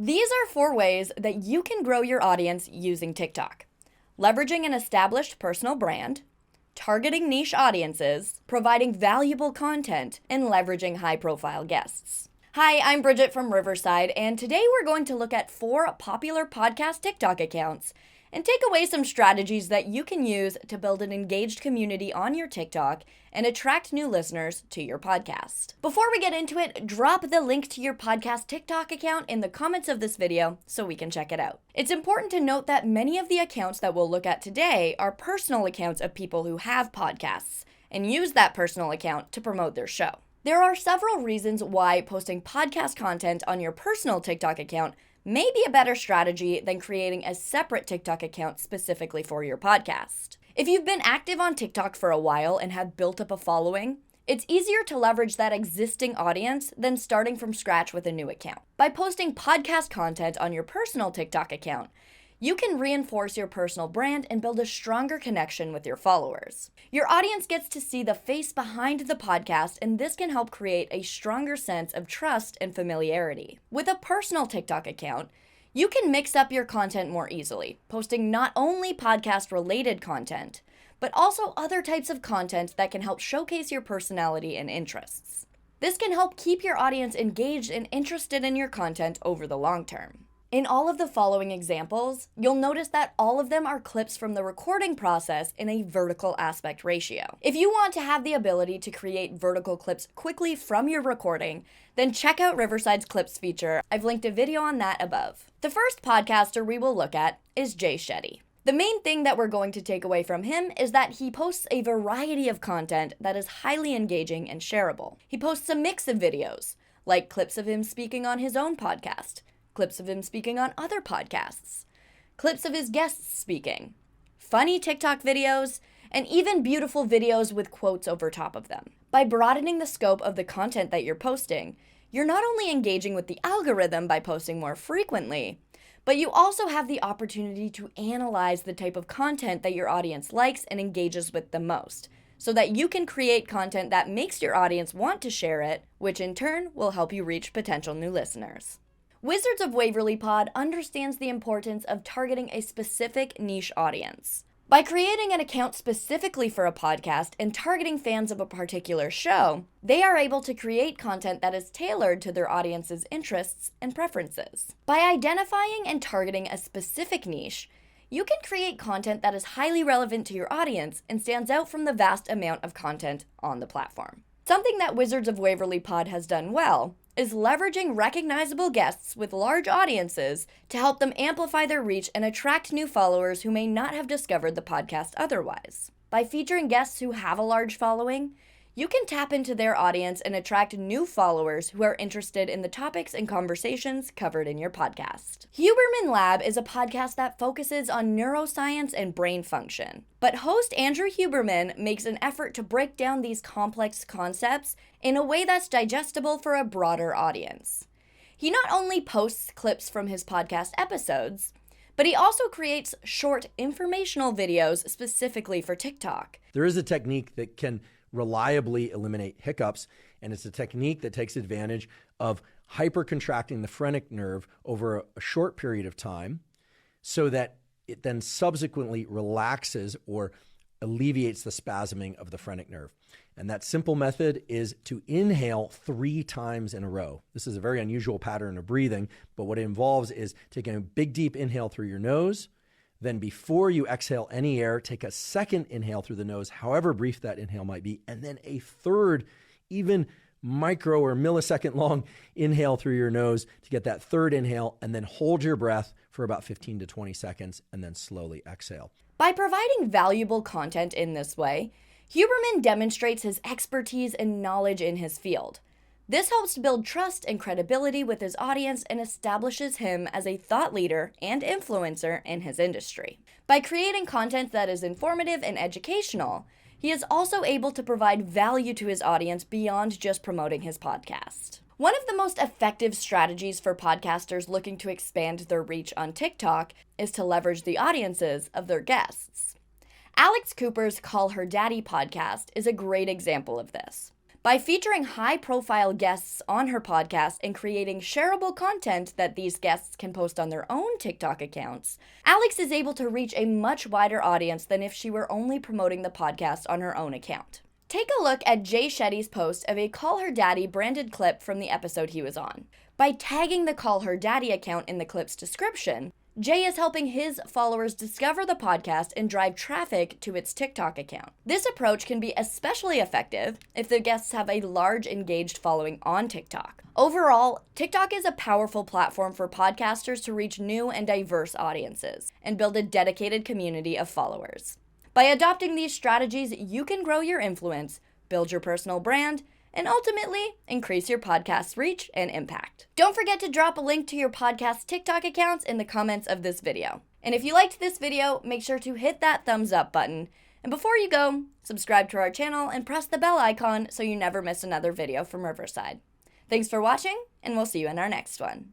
These are 4 ways that you can grow your audience using TikTok. Leveraging an established personal brand, targeting niche audiences, providing valuable content, and leveraging high-profile guests. Hi, I'm Bridget from Riverside, and today we're going to look at 4 popular podcast TikTok accounts and take away some strategies that you can use to build an engaged community on your TikTok and attract new listeners to your podcast. Before we get into it, drop the link to your podcast TikTok account in the comments of this video so we can check it out. It's important to note that many of the accounts that we'll look at today are personal accounts of people who have podcasts and use that personal account to promote their show. There are several reasons why posting podcast content on your personal TikTok account may be a better strategy than creating a separate TikTok account specifically for your podcast. If you've been active on TikTok for a while and have built up a following, it's easier to leverage that existing audience than starting from scratch with a new account. By posting podcast content on your personal TikTok account, you can reinforce your personal brand and build a stronger connection with your followers. Your audience gets to see the face behind the podcast, and this can help create a stronger sense of trust and familiarity. With a personal TikTok account, you can mix up your content more easily, posting not only podcast-related content, but also other types of content that can help showcase your personality and interests. This can help keep your audience engaged and interested in your content over the long term. In all of the following examples, you'll notice that all of them are clips from the recording process in a vertical aspect ratio. If you want to have the ability to create vertical clips quickly from your recording, then check out Riverside's Clips feature. I've linked a video on that above. The first podcaster we will look at is Shetty. The main thing that we're going to take away from him is that he posts a variety of content that is highly engaging and shareable. He posts a mix of videos, like clips of him speaking on his own podcast, clips of him speaking on other podcasts, clips of his guests speaking, funny TikTok videos, and even beautiful videos with quotes over top of them. By broadening the scope of the content that you're posting, you're not only engaging with the algorithm by posting more frequently, but you also have the opportunity to analyze the type of content that your audience likes and engages with the most, so that you can create content that makes your audience want to share it, which in turn will help you reach potential new listeners. Wizards of Waverly Pod understands the importance of targeting a specific niche audience. By creating an account specifically for a podcast and targeting fans of a particular show, they are able to create content that is tailored to their audience's interests and preferences. By identifying and targeting a specific niche, you can create content that is highly relevant to your audience and stands out from the vast amount of content on the platform. Something that Wizards of Waverly Pod has done well is leveraging recognizable guests with large audiences to help them amplify their reach and attract new followers who may not have discovered the podcast otherwise. By featuring guests who have a large following, you can tap into their audience and attract new followers who are interested in the topics and conversations covered in your podcast. Huberman Lab is a podcast that focuses on neuroscience and brain function, but host Andrew Huberman makes an effort to break down these complex concepts in a way that's digestible for a broader audience. He not only posts clips from his podcast episodes, but he also creates short informational videos specifically for TikTok. There is a technique that can reliably eliminate hiccups, and it's a technique that takes advantage of hypercontracting the phrenic nerve over a short period of time so that it then subsequently relaxes or alleviates the spasming of the phrenic nerve. And that simple method is to inhale 3 times in a row. This is a very unusual pattern of breathing, but what it involves is taking a big deep inhale through your nose. Then before you exhale any air, take a second inhale through the nose, however brief that inhale might be, and then a third, even micro or millisecond long inhale through your nose to get that third inhale, and then hold your breath for about 15 to 20 seconds and then slowly exhale. By providing valuable content in this way, Huberman demonstrates his expertise and knowledge in his field. This helps build trust and credibility with his audience and establishes him as a thought leader and influencer in his industry. By creating content that is informative and educational, he is also able to provide value to his audience beyond just promoting his podcast. One of the most effective strategies for podcasters looking to expand their reach on TikTok is to leverage the audiences of their guests. Alex Cooper's Call Her Daddy podcast is a great example of this. By featuring high-profile guests on her podcast and creating shareable content that these guests can post on their own TikTok accounts, Alex is able to reach a much wider audience than if she were only promoting the podcast on her own account. Take a look at Jay Shetty's post of a Call Her Daddy branded clip from the episode he was on. By tagging the Call Her Daddy account in the clip's description, Jay is helping his followers discover the podcast and drive traffic to its TikTok account. This approach can be especially effective if the guests have a large engaged following on TikTok. Overall, TikTok is a powerful platform for podcasters to reach new and diverse audiences and build a dedicated community of followers. By adopting these strategies, you can grow your influence, build your personal brand, and ultimately increase your podcast's reach and impact. Don't forget to drop a link to your podcast TikTok accounts in the comments of this video. And if you liked this video, make sure to hit that thumbs up button. And before you go, subscribe to our channel and press the bell icon so you never miss another video from Riverside. Thanks for watching, and we'll see you in our next one.